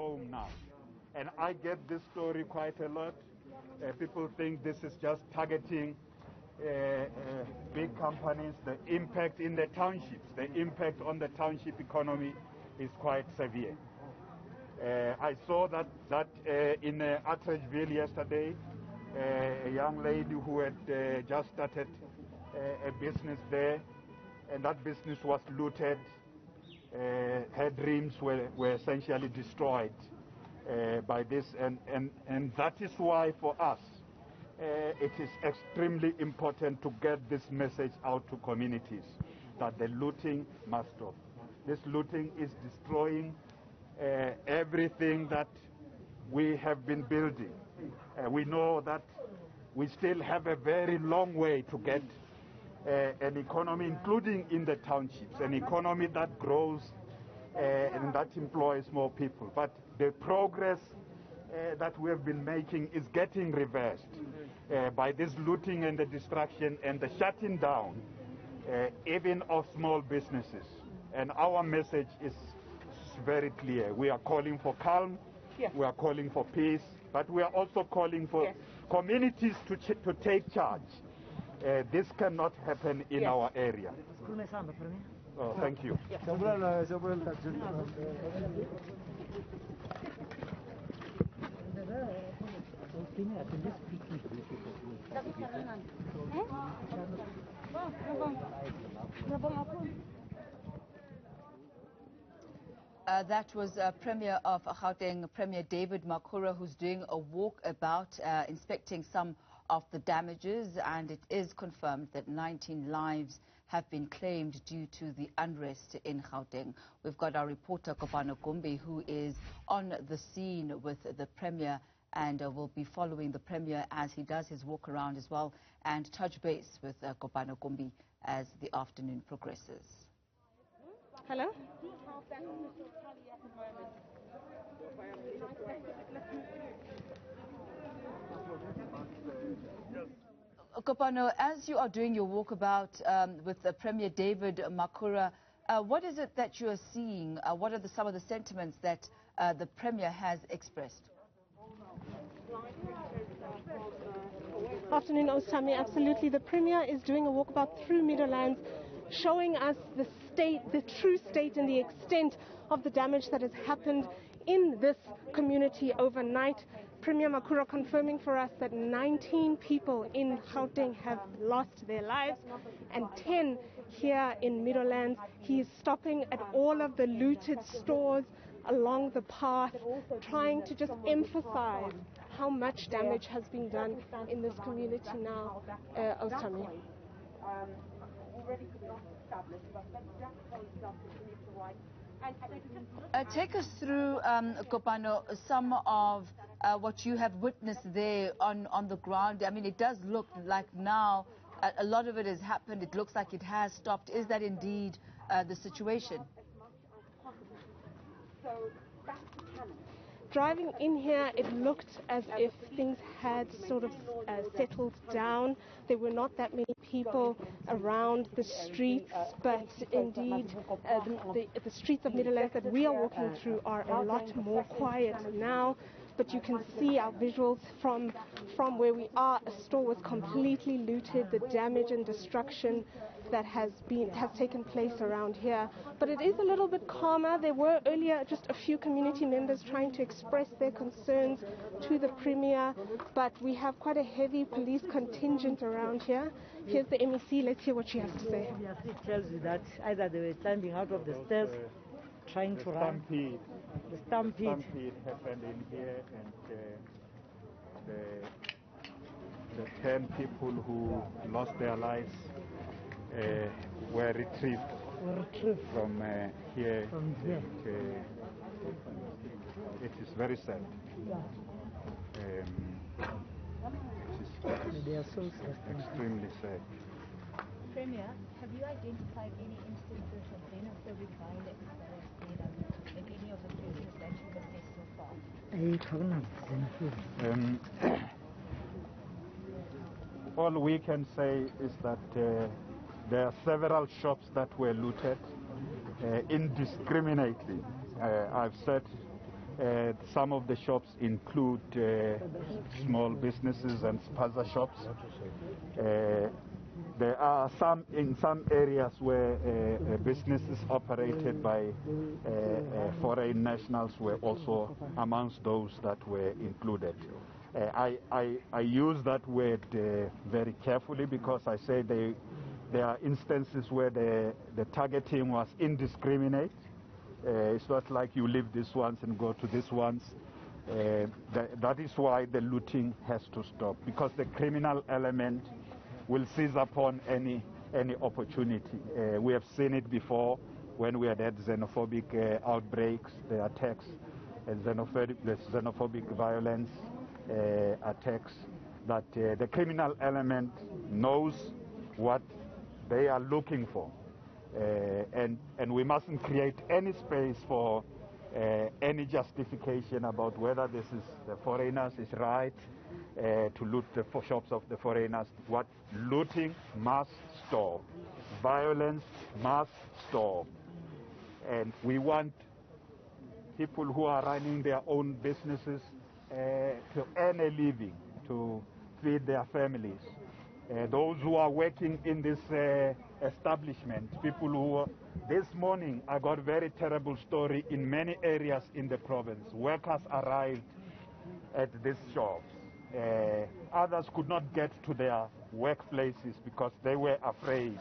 home now. And I get this story quite a lot. People think this is just targeting big companies. The impact in the townships, the impact on the township economy is quite severe. I saw that in Atteridgeville yesterday, a young lady who had just started a business there, and that business was looted. Her dreams were essentially destroyed by this, and that is why for us it is extremely important to get this message out to communities that the looting must stop. This looting is destroying everything that we have been building. We know that we still have a very long way to get an economy, including in the townships, an economy that grows and that employs more people. But the progress that we have been making is getting reversed by this looting and the destruction and the shutting down even of small businesses. And our message is very clear. We are calling for calm, we are calling for peace, but we are also calling for communities to take charge. This cannot happen in our area. Oh, thank you. That was Premier of Gauteng Premier David Makhura, who's doing a walkabout, inspecting some of the damages, and it is confirmed that 19 lives have been claimed due to the unrest in Gauteng. We've got our reporter Kopano Gumbi, who is on the scene with the Premier, and will be following the Premier as he does his walk around as well, and touch base with Kopano Gumbi as the afternoon progresses. Hello? Kopano, as you are doing your walkabout with the Premier David Makhura, what is it that you are seeing? What are some of the sentiments that the Premier has expressed? Afternoon, Ostami. Absolutely. The Premier is doing a walkabout through Meadowlands, showing us the true state and the extent of the damage that has happened in this community overnight. Premier Makhura confirming for us that 19 people in Gauteng have lost their lives and 10 here in Meadowlands. He is stopping at all of the looted stores along the path, trying to just emphasize how much damage has been done in this community now, Ostami. Take us through, Kopano, some of what you have witnessed there on the ground. I mean, it does look like now a lot of it has happened. It looks like it has stopped. Is that indeed the situation? Driving in here, it looked as if things had sort of settled down. There were not that many people around the streets, but indeed the streets of Meadowlands that we are walking through are a lot more quiet now. But you can see our visuals from where we are. A store was completely looted, the damage and destruction that has taken place around here. But it is a little bit calmer. There were earlier just a few community members trying to express their concerns to the Premier, but we have quite a heavy police contingent around here. Here's the MEC. Let's hear what she has to say. It tells you that either they were climbing out of the stairs, trying to run. The stampede happened in here, and the 10 people who lost their lives were retrieved from here. It is very sad. They are so sad. Extremely sad. Premier, have you identified any instances of xenophobic violence that has been in any of the cases that you've assessed so far? All we can say is that there are several shops that were looted indiscriminately. I've said Some of the shops include small businesses and spaza shops. There are in some areas where businesses operated by foreign nationals were also amongst those that were included. I use that word very carefully because I say there are instances where the targeting was indiscriminate. It's not like you leave this once and go to this ones. That is why the looting has to stop, because the criminal element will seize upon any opportunity. We have seen it before when we had xenophobic outbreaks, the attacks, and the xenophobic violence attacks, that the criminal element knows what they are looking for. And we mustn't create any space for any justification about whether this is the foreigners is right to loot the shops of the foreigners. What looting must stop. Violence must stop. And we want people who are running their own businesses to earn a living, to feed their families. Those who are working in this establishment, people who, this morning I got a very terrible story in many areas in the province. Workers arrived at these shops. Others could not get to their workplaces because they were afraid.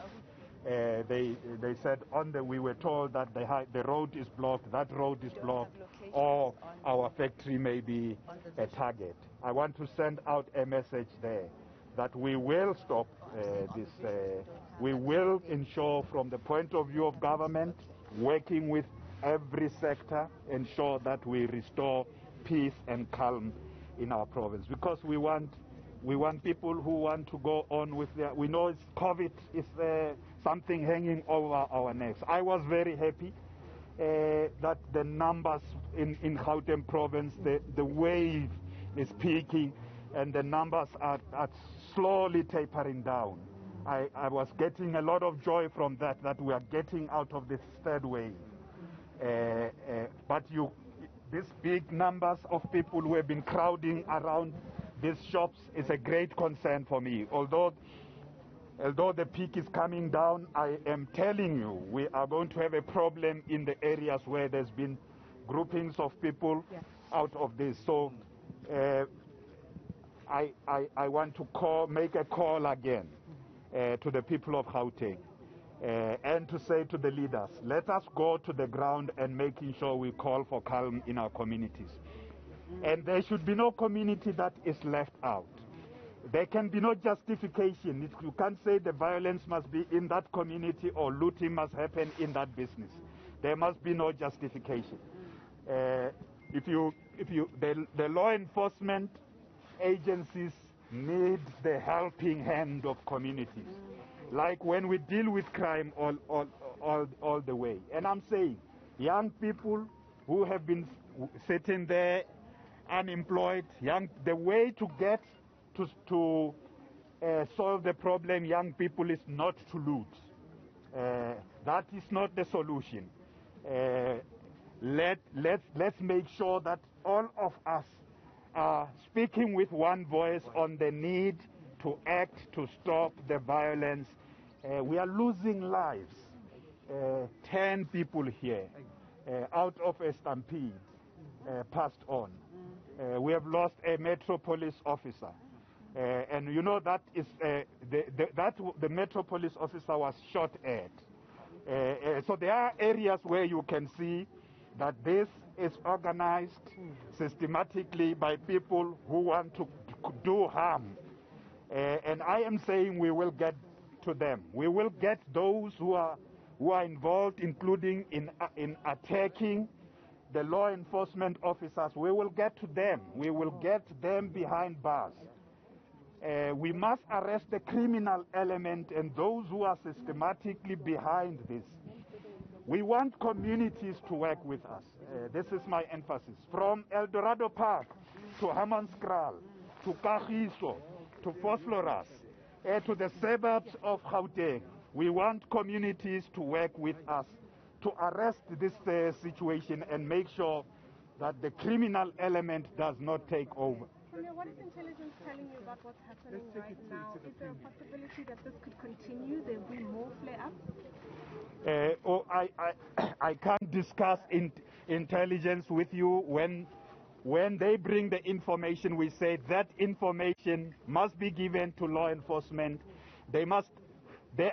They said we were told that the road is blocked, that road is blocked, or our factory may be a target. I want to send out a message there that we will stop this. We will ensure, from the point of view of government, working with every sector, ensure that we restore peace and calm in our province, because we want people who want to go on with their. We know it's COVID is something hanging over our necks. I was very happy that the numbers in Gauteng province, the wave is peaking, and the numbers are slowly tapering down. I was getting a lot of joy from that we are getting out of this third wave. But these big numbers of people who have been crowding around these shops is a great concern for me. Although the peak is coming down, I am telling you, we are going to have a problem in the areas where there's been groupings of people out of this. So I want to make a call again to the people of Gauteng and to say to the leaders, let us go to the ground and making sure we call for calm in our communities. And there should be no community that is left out. There can be no justification. You can't say the violence must be in that community or looting must happen in that business. There must be no justification. The law enforcement agencies need the helping hand of communities, like when we deal with crime all the way. And I'm saying, young people who have been sitting there unemployed, the way to get to solve the problem, young people, is not to loot. That is not the solution. Let's make sure that all of us are speaking with one voice on the need to act to stop the violence. We are losing lives. 10 people here out of a stampede passed on. We have lost a Metro Police officer. And you know that is the Metro Police officer was shot at. So there are areas where you can see that this is organized systematically by people who want to do harm. And I am saying we will get to them. We will get those who are involved, including in attacking the law enforcement officers. We will get to them. We will get them behind bars. We must arrest the criminal element and those who are systematically behind this. We want communities to work with us. This is my emphasis. From El Dorado Park to Hammanskraal, to Kagiso, to Vosloorus, to the suburbs of Gauteng, we want communities to work with us to arrest this situation and make sure that the criminal element does not take over. Premier, what is intelligence telling you about what's happening right now? Is there a possibility that this could continue? There will be more flare-ups? I can't discuss intelligence with you. When they bring the information, we say that information must be given to law enforcement. There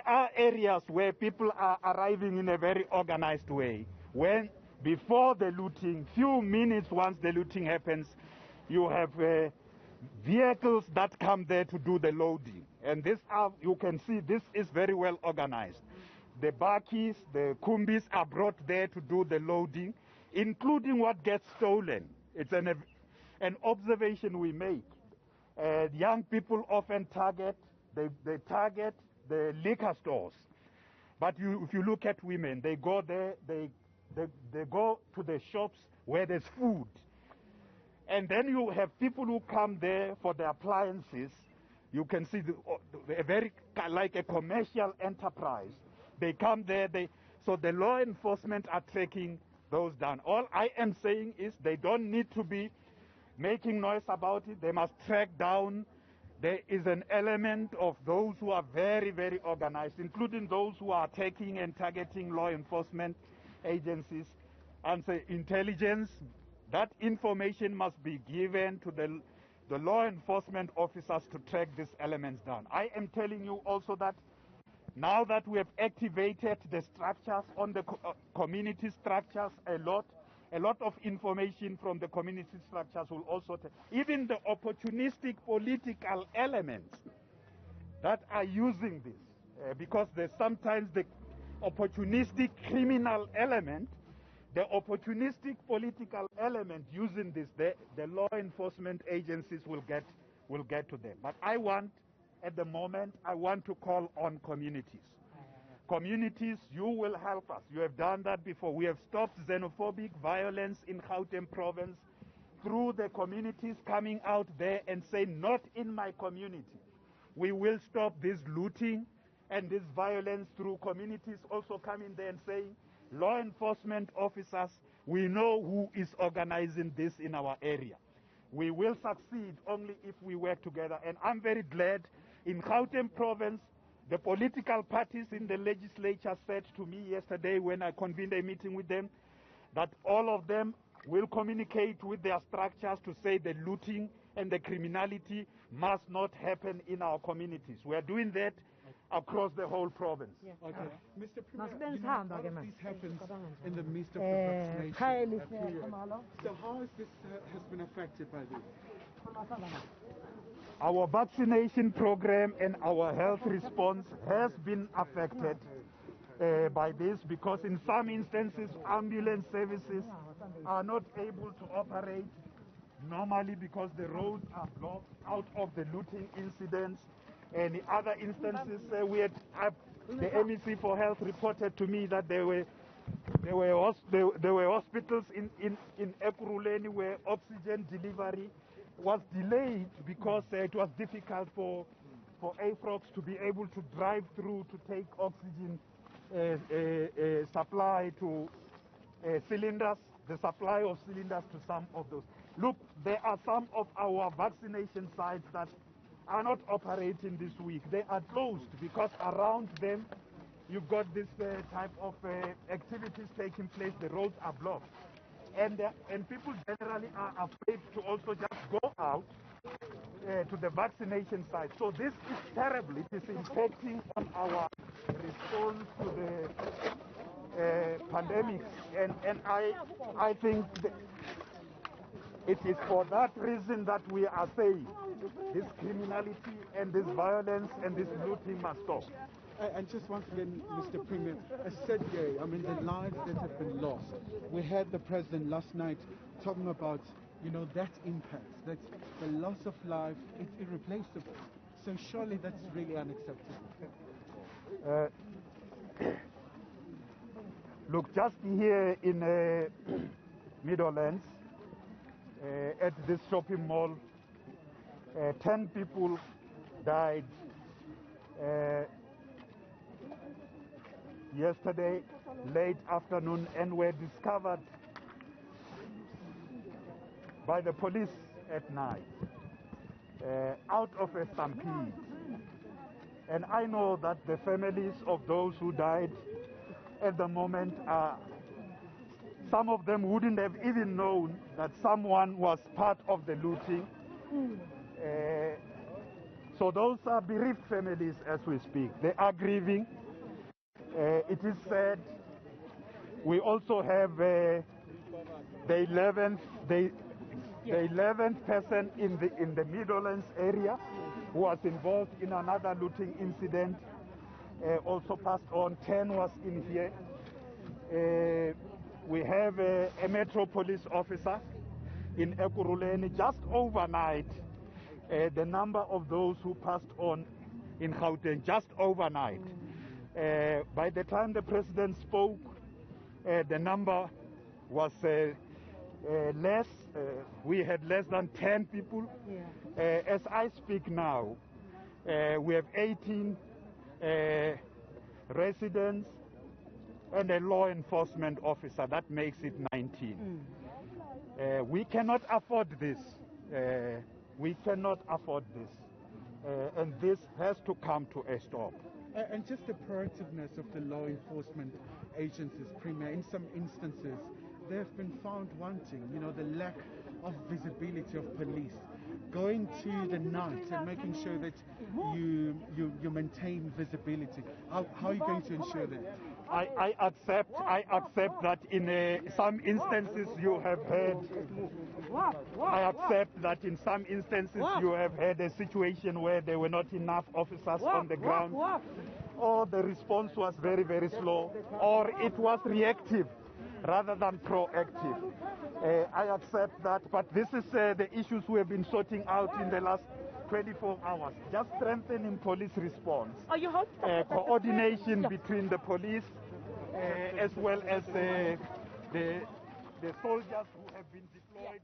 are areas where people are arriving in a very organized way. Before the looting, few minutes once the looting happens, you have vehicles that come there to do the loading. And you can see this is very well organized. The bakkies, the kumbis are brought there to do the loading, including what gets stolen. It's an observation we make. Young people often target the liquor stores. But if you look at women, they go there, they go to the shops where there's food. And then you have people who come there for the appliances. You can see a very like a commercial enterprise. They come there, so the law enforcement are tracking those down. All I am saying is they don't need to be making noise about it. They must track down. There is an element of those who are very, very organized, including those who are taking and targeting law enforcement agencies. And say intelligence, that information must be given to the law enforcement officers to track these elements down. I am telling you also that now that we have activated the structures on the community structures a lot of information from the community structures will also even the opportunistic political elements that are using this because there's sometimes the opportunistic criminal element, the opportunistic political element using this, the law enforcement agencies will get to them. But at the moment, I want to call on communities. Communities, you will help us. You have done that before. We have stopped xenophobic violence in Gauteng province through the communities coming out there and saying, not in my community. We will stop this looting and this violence through communities also coming there and saying, law enforcement officers, we know who is organizing this in our area. We will succeed only if we work together. And I'm very glad in Gauteng province, the political parties in the legislature said to me yesterday when I convened a meeting with them that all of them will communicate with their structures to say the looting and the criminality must not happen in our communities. We are doing that across the whole province. Yeah. Okay. Mr. Premier, you know, all of this happens in the midst of the vaccination period. So how is this has been affected by this? Our vaccination program and our health response has been affected by this because in some instances ambulance services are not able to operate normally because the roads are blocked out of the looting incidents. And in other instances, the MEC for Health reported to me that there were hospitals in Ekurhuleni where oxygen delivery was delayed because it was difficult for AFROX to be able to drive through to take oxygen supply to cylinders, the supply of cylinders to some of those. Look, there are some of our vaccination sites that are not operating this week. They are closed because around them you've got this type of activities taking place. The roads are blocked. And people generally are afraid to also just go out to the vaccination site. So this is terrible. It is impacting on our response to the pandemic. And I think it is for that reason that we are saying this criminality and this violence and this looting must stop. And just once again, Mr. Premier, I said here, I mean, the lives that have been lost. We heard the President last night talking about, you know, that impact, that the loss of life is irreplaceable. So surely that's really unacceptable. Look, just here in Meadowlands, at this shopping mall, 10 people died yesterday late afternoon and were discovered by the police at night out of a stampede. And I know that the families of those who died at the moment some of them wouldn't have even known that someone was part of the looting. So those are bereaved families as we speak. They are grieving. It is sad. We also have the 11th person in the Meadowlands area who was involved in another looting incident. Also passed on. 10 was in here. We have a Metro police officer in Ekurhuleni. Just overnight, the number of those who passed on in Gauteng, just overnight. By the time the president spoke, the number was less. We had less than 10 people. As I speak now, we have 18 residents and a law enforcement officer. That makes it 19. We cannot afford this. We cannot afford this. And this has to come to a stop. And just the proactiveness of the law enforcement agencies, Premier, in some instances, they have been found wanting. You know, the lack of visibility of police. Going to the night and making sure that you maintain visibility. How are you going to ensure that? I accept that in some instances you have had. I accept that in some instances you have had a situation where there were not enough officers on the ground, or the response was very, very slow, or it was reactive rather than proactive. I accept that, but this is the issues we have been sorting out in the last 24 hours. Just strengthening police response, coordination between the police as well as the soldiers who have been deployed.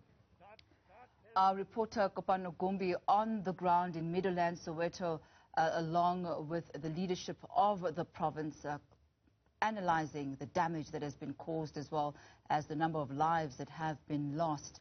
Our reporter Kopano Gombi on the ground in Meadowlands, Soweto, along with the leadership of the province, analyzing the damage that has been caused as well as the number of lives that have been lost.